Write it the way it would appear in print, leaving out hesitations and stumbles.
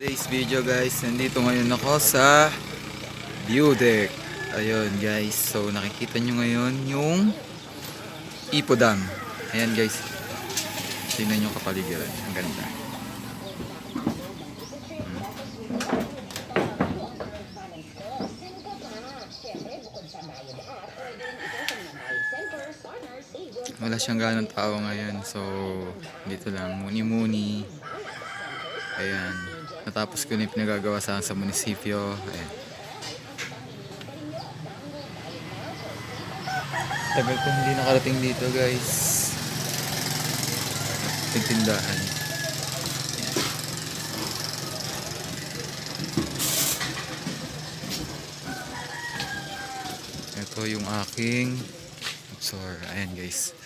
Today's video guys, nandito ngayon ako sa view deck. Ayun guys, so nakikita nyo ngayon yung Ipo Dam. Ayan guys, tingnan nyo kapaligiran, ang ganda. Wala siyang ganong tao ngayon, so dito lang, muni-muni. Ayan, natapos ko na yung pinagagawa sa munisipyo. Ayan. Tagal kong hindi nakarating dito guys. Nagtindahan. Ito yung aking absorb. Ayan guys.